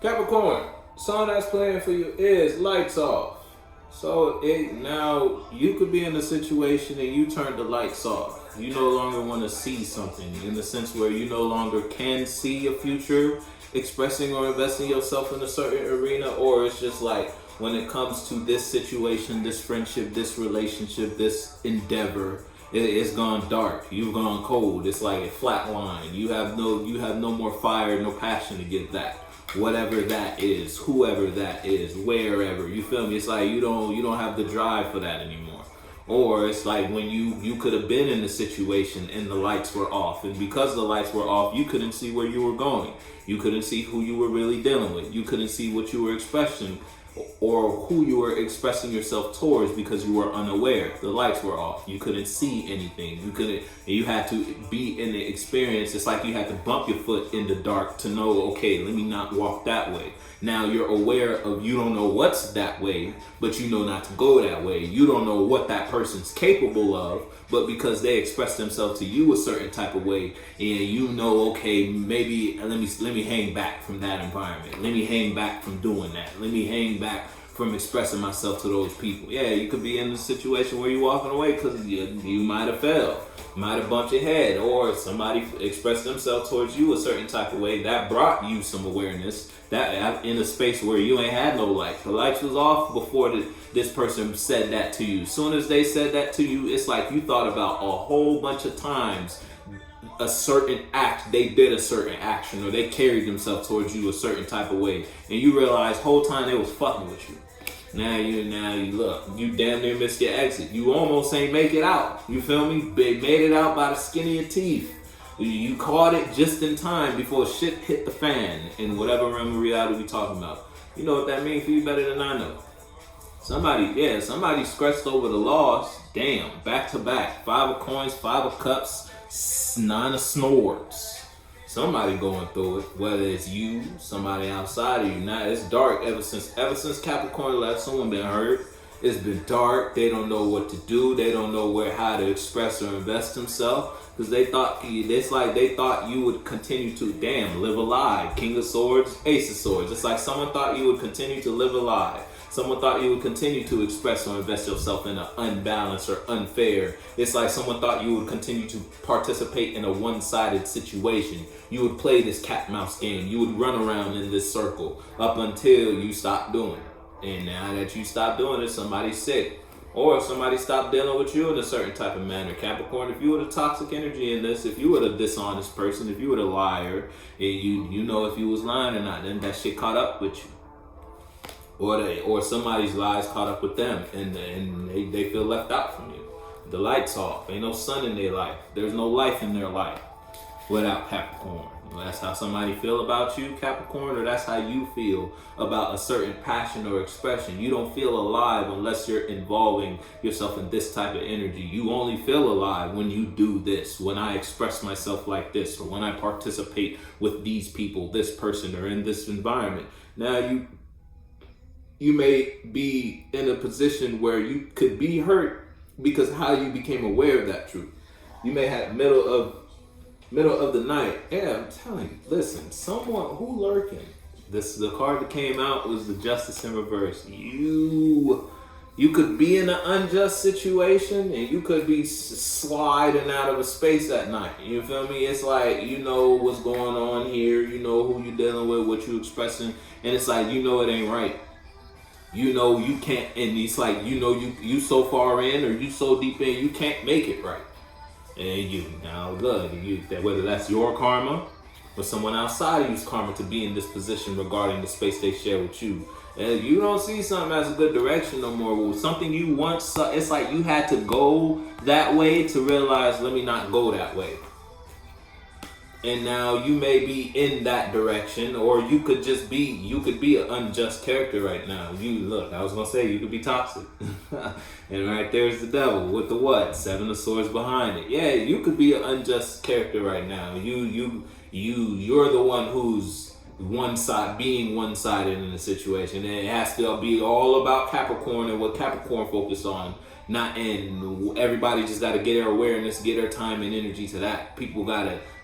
Capricorn, song that's playing for you is Lights Off. So now you could be in a situation and you turn the lights off. You no longer want to see something in the sense where you no longer can see a future expressing or investing yourself in a certain arena, or it's just like when it comes to this situation, this friendship, this relationship, this endeavor, it's gone dark. You've gone cold. It's like a flat line. You have no more fire, no passion to give that. Whatever that is, whoever that is, wherever, you feel me? It's like you don't have the drive for that anymore. Or it's like when you could have been in a situation and the lights were off, and because the lights were off, you couldn't see where you were going. You couldn't see who you were really dealing with. You couldn't see what you were expressing or who you were expressing yourself towards because you were unaware. The lights were off. You couldn't see anything. You had to be in the experience. It's like you had to bump your foot in the dark to know, okay, let me not walk that way. Now you're aware of, you don't know what's that way, but you know not to go that way. You don't know what that person's capable of, but because they express themselves to you a certain type of way, and you know, okay, maybe let me hang back from that environment. Let me hang back from doing that. Let me hang back from expressing myself to those people. Yeah, you could be in a situation where you're walking away because you might have failed, might have bumped your head, or somebody expressed themselves towards you a certain type of way that brought you some awareness. That in a space where you ain't had no light. The lights was off before this person said that to you. As soon as they said that to you, it's like you thought about a whole bunch of times a certain act, they did a certain action, or they carried themselves towards you a certain type of way, and you realize whole time they was fucking with you. Now you look, you damn near missed your exit. You almost ain't make it out. You feel me? They made it out by the skin of your teeth. You caught it just in time before shit hit the fan in whatever realm of reality we talking about. You know what that means for you better than I know. Somebody scratched over the loss. Damn, back to back. 5 of coins, 5 of cups, 9 of swords. Somebody going through it, whether it's you, somebody outside of you. Now it's dark ever since Capricorn left. Someone been hurt. It's been dark. They don't know what to do. They don't know how to express or invest themselves. Because they thought you would continue to, live a lie. King of Swords, Ace of Swords. It's like someone thought you would continue to live a lie. Someone thought you would continue to express or invest yourself in an unbalanced or unfair. It's like someone thought you would continue to participate in a one-sided situation. You would play this cat-mouse game. You would run around in this circle up until you stop doing it. And now that you stop doing it, somebody's sick. Or if somebody stopped dealing with you in a certain type of manner. Capricorn, if you were the toxic energy in this, if you were the dishonest person, if you were the liar, and you know if you was lying or not, then that shit caught up with you. Or somebody's lies caught up with them, and they feel left out from you. The light's off. Ain't no sun in their life. There's no life in their life without Capricorn. That's how somebody feel about you, Capricorn, or that's how you feel about a certain passion or expression. You don't feel alive unless you're involving yourself in this type of energy. You only feel alive when you do this, when I express myself like this, or when I participate with these people, this person, or in this environment. Now you may be in a position where you could be hurt because how you became aware of that truth. You may have middle of the night. Yeah, I'm telling you, listen, someone who lurking. The card that came out was the Justice in reverse. You could be in an unjust situation and you could be sliding out of a space at night. You feel me? It's like, you know what's going on here. You know who you're dealing with, what you're expressing. And it's like, you know it ain't right. You know you can't, and it's like, you know you so far in or you so deep in, you can't make it right. And now look, whether that's your karma or someone outside of you's karma to be in this position regarding the space they share with you. And you don't see something as a good direction no more. Something you once saw, it's like you had to go that way to realize, let me not go that way. And now you may be in that direction, or you could be an unjust character right now. I was gonna say you could be toxic. And right there's the devil with the what? 7 of swords behind it. Yeah, you could be an unjust character right now. You're the one who's being one-sided in a situation. And it has to be all about Capricorn and what Capricorn focused on. And everybody just got to get their awareness, get their time and energy to that. People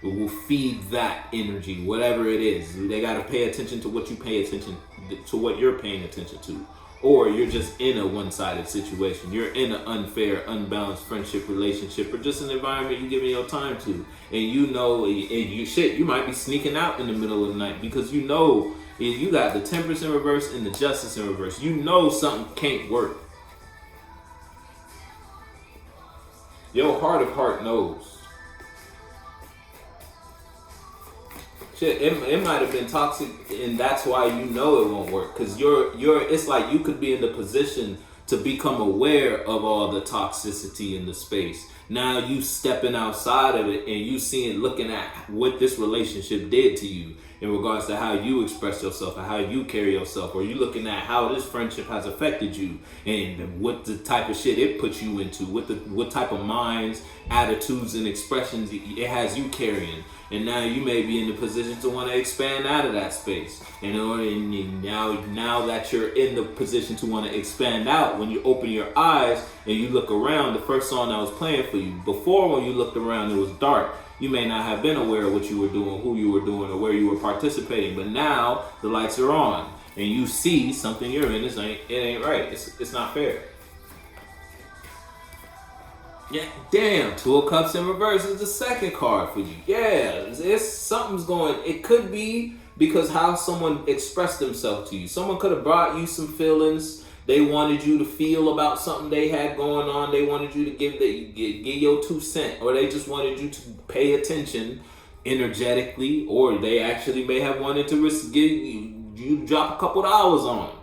will feed that energy, whatever it is. They got to pay attention to what you pay attention to, what you're paying attention to. Or you're just in a one-sided situation. You're in an unfair, unbalanced friendship, relationship, or just an environment you're giving your time to. And you might be sneaking out in the middle of the night because you got the Temperance in reverse and the Justice in reverse. You know something can't work. Your heart of heart knows. Shit, it might have been toxic, and that's why you know it won't work. Cause it's like you could be in the position to become aware of all the toxicity in the space. Now you stepping outside of it and you looking at what this relationship did to you in regards to how you express yourself and how you carry yourself, or you looking at how this friendship has affected you and what the type of shit it puts you into, what type of minds, attitudes, and expressions it has you carrying. And now you may be in the position to want to expand out of that space. And now that you're in the position to want to expand out, when you open your eyes and you look around, the first song that was playing for you. Before, when you looked around, it was dark. You may not have been aware of what you were doing, who you were doing, or where you were participating. But now the lights are on and you see something you're in. It ain't right. It's not fair. Yeah, damn, Two of Cups in reverse is the second card for you. Yeah, something's going. It could be because how someone expressed themselves to you. Someone could have brought you some feelings. They wanted you to feel about something they had going on. They wanted you to give your 2 cents, or they just wanted you to pay attention energetically, or they actually may have wanted to give you drop a couple of dollars on them.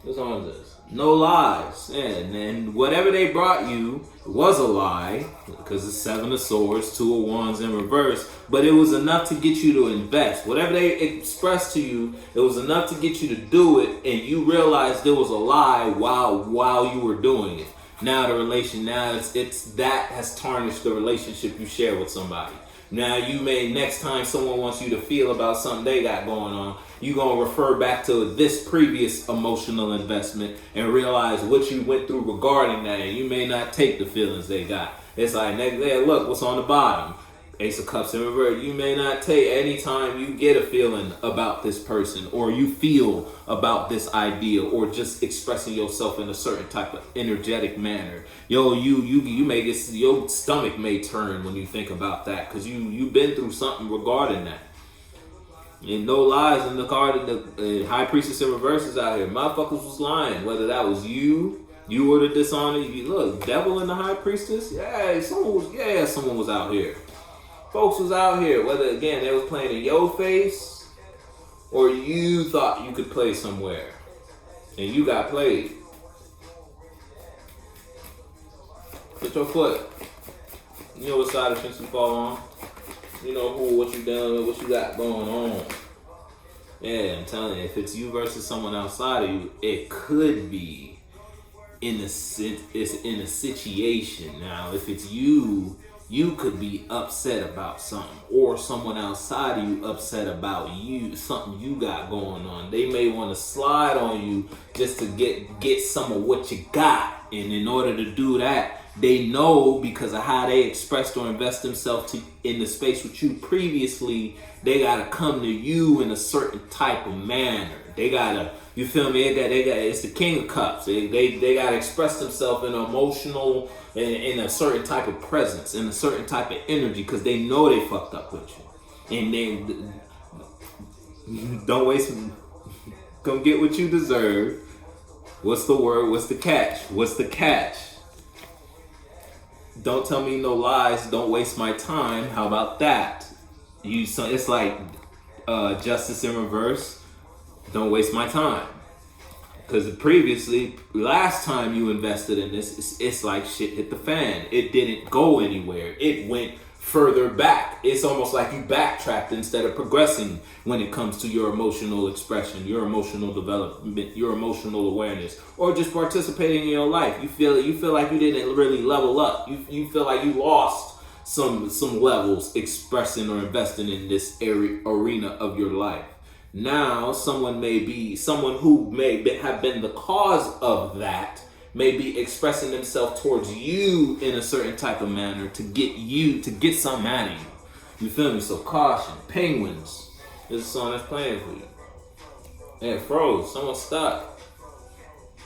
What's on this? No lies. And whatever they brought you was a lie, because it's 7 of Swords, 2 of Wands in reverse, but it was enough to get you to invest. Whatever they expressed to you, it was enough to get you to do it, and you realized there was a lie while you were doing it. Now it's that has tarnished the relationship you share with somebody. Now next time someone wants you to feel about something they got going on, you're going to refer back to this previous emotional investment and realize what you went through regarding that, and you may not take the feelings they got. It's like, look, what's on the bottom? Ace of Cups in reverse. You may not take, anytime you get a feeling about this person, or you feel about this idea, or just expressing yourself in a certain type of energetic manner. You may get, your stomach may turn when you think about that, because you've been through something regarding that. And no lies in the card. The High Priestess in reverse is out here. Motherfuckers was lying. Whether that was you were the dishonest. Look, Devil in the High Priestess. Yeah, someone was out here. Folks was out here. Whether again they was playing in your face, or you thought you could play somewhere, and you got played. Put your foot. You know what side of fence you fall on. You know what you done, what you got going on. Yeah, I'm telling you, if it's you versus someone outside of you, it could be it's in a situation. Now, if it's you could be upset about something, or someone outside of you upset about something you got going on. They may want to slide on you just to get some of what you got, and in order to do that, they know because of how they expressed or invest themselves in the space with you previously, they gotta come to you in a certain type of manner. They gotta, you feel me? It's the King of Cups. They gotta express themselves in emotional, in a certain type of presence, in a certain type of energy, because they know they fucked up with you. And they don't waste. Come get what you deserve. What's the word? What's the catch? What's the catch? Don't tell me no lies. Don't waste my time. How about that? It's like Justice in reverse. Don't waste my time. Because last time you invested in this, it's like shit hit the fan. It didn't go anywhere. It went further back. It's almost like you backtracked instead of progressing when it comes to your emotional expression, your emotional development, your emotional awareness, or just participating in your life. You feel like you didn't really level up. You feel like you lost some levels expressing or investing in this arena of your life. Now, someone who have been the cause of that, may be expressing themselves towards you in a certain type of manner to get something out of you. You feel me? So caution, penguins. This is a song that's playing for you. Yeah, froze. Someone's stuck.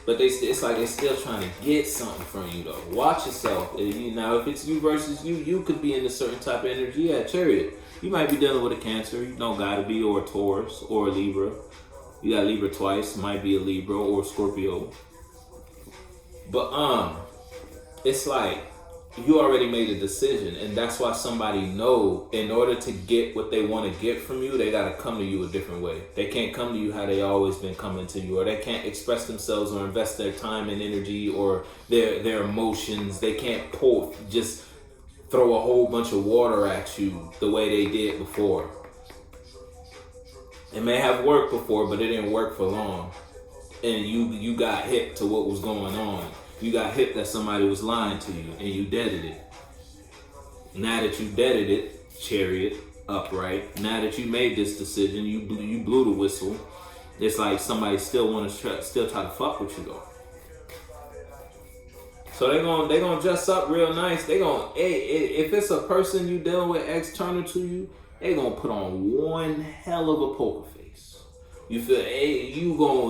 But it's like they're still trying to get something from you though. Watch yourself. Now, if it's you versus you, you could be in a certain type of energy. Yeah, Chariot. You might be dealing with a Cancer. You don't gotta be, or a Taurus, or a Libra. You got Libra twice. Might be a Libra or a Scorpio. But it's like you already made a decision, and that's why somebody know in order to get what they want to get from you, they gotta come to you a different way. They can't come to you how they always been coming to you, or they can't express themselves or invest their time and energy or their emotions. They can't just throw a whole bunch of water at you the way they did before. It may have worked before, but it didn't work for long. And you got hip to what was going on. You got hip that somebody was lying to you, and you deaded it. Now that you deaded it, Chariot, upright. Now that you made this decision, you blew the whistle. It's like somebody still try to fuck with you though. So they gonna dress up real nice. If it's a person you dealing with external to you, they gonna put on one hell of a poker face. You feel?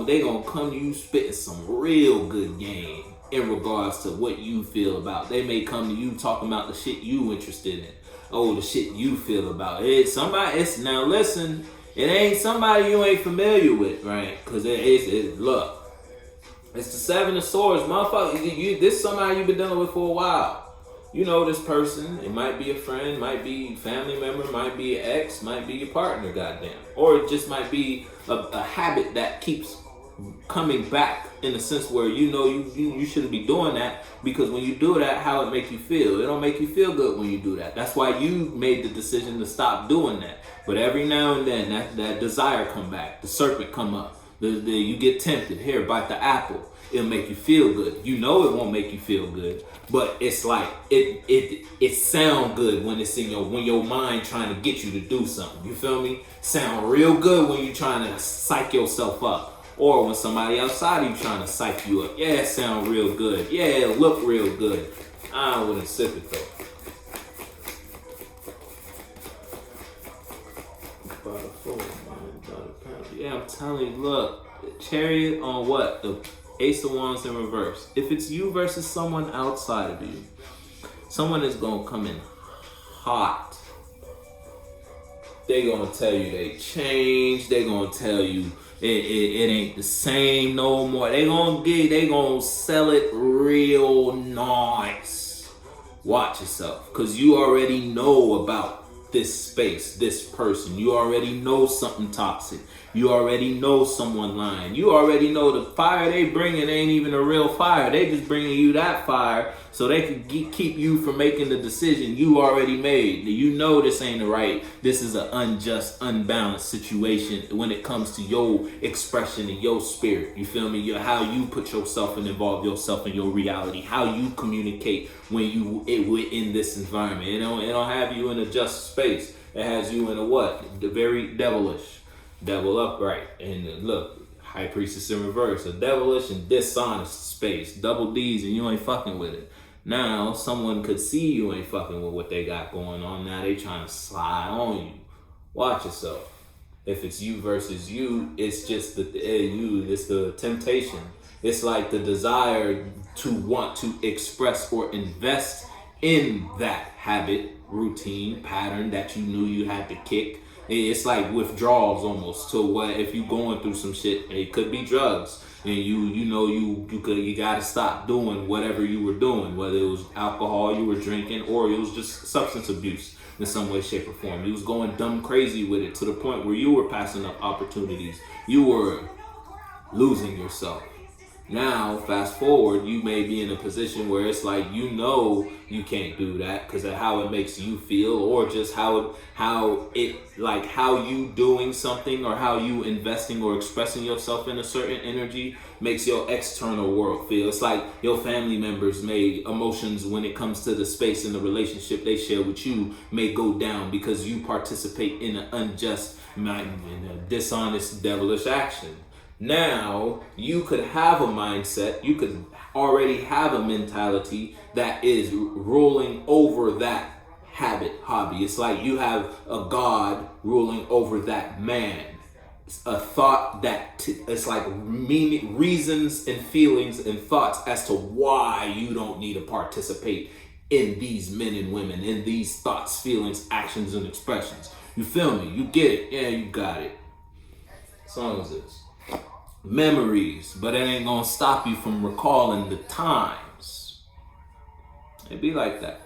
They gonna come to you spitting some real good game in regards to what you feel about. They may come to you talking about the shit you interested in. Oh, the shit you feel about. Now listen, it ain't somebody you ain't familiar with, right? Because look, it's the Seven of Swords, motherfucker. This is somebody you've been dealing with for a while. You know this person. It might be a friend, might be a family member, might be an ex, might be your partner, goddamn. Or it just might be a habit that keeps coming back in the sense where you shouldn't be doing that, because when you do that, how it makes you feel. It don't make you feel good when you do that. That's why you made the decision to stop doing that. But every now and then that desire come back, the serpent come up. You get tempted. Here, bite the apple. It'll make you feel good. You know it won't make you feel good, but it's like it sound good when it's when your mind trying to get you to do something. You feel me? Sound real good when you trying to psych yourself up. Or when somebody outside of you trying to psych you up. Yeah, it sound real good. Yeah, it look real good. I wouldn't sip it though. Yeah, I'm telling you, look, Chariot on what? The Ace of Wands in reverse. If it's you versus someone outside of you, someone is going to come in hot. They going to tell you they changed. They going to tell you it ain't the same no more. They gonna sell it real nice. Watch yourself, because you already know about this space, this person. You already know something toxic. You already know someone lying. You already know the fire they bringing ain't even a real fire. They just bringing you that fire so they can keep you from making the decision you already made. You know this ain't right. This is an unjust, unbalanced situation when it comes to your expression and your spirit. You feel me? How you put yourself and involve yourself in your reality. How you communicate when you in this environment. It don't have you in a just space. It has you in a what? The very devilish. Devil upright. And look, High Priestess in reverse. A devilish and dishonest space. Double D's and you ain't fucking with it. Now, someone could see you ain't fucking with what they got going on. Now they trying to slide on you. Watch yourself. If it's you versus you, it's just it's the temptation. It's like the desire to want to express or invest in that habit, routine, pattern that you knew you had to kick. It's like withdrawals almost to what if you going through some shit. It could be drugs, and you gotta stop doing whatever you were doing, whether it was alcohol you were drinking or it was just substance abuse in some way, shape, or form. You was going dumb crazy with it to the point where you were passing up opportunities. You were losing yourself. Now, fast forward, you may be in a position where it's like you know you can't do that because of how it makes you feel, or just how you doing something or how you investing or expressing yourself in a certain energy makes your external world feel. It's like your family members may emotions when it comes to the space and the relationship they share with you may go down because you participate in an unjust dishonest, devilish action. Now you could have a mindset, you could already have a mentality that is ruling over that habit, hobby. It's like you have a God ruling over that man. A thought that it's like meaning, reasons and feelings and thoughts as to why you don't need to participate in these men and women, in these thoughts, feelings, actions, and expressions. You feel me? You get it? Yeah, you got it. Song is this. Memories, but it ain't gonna stop you from recalling the times. It be like that.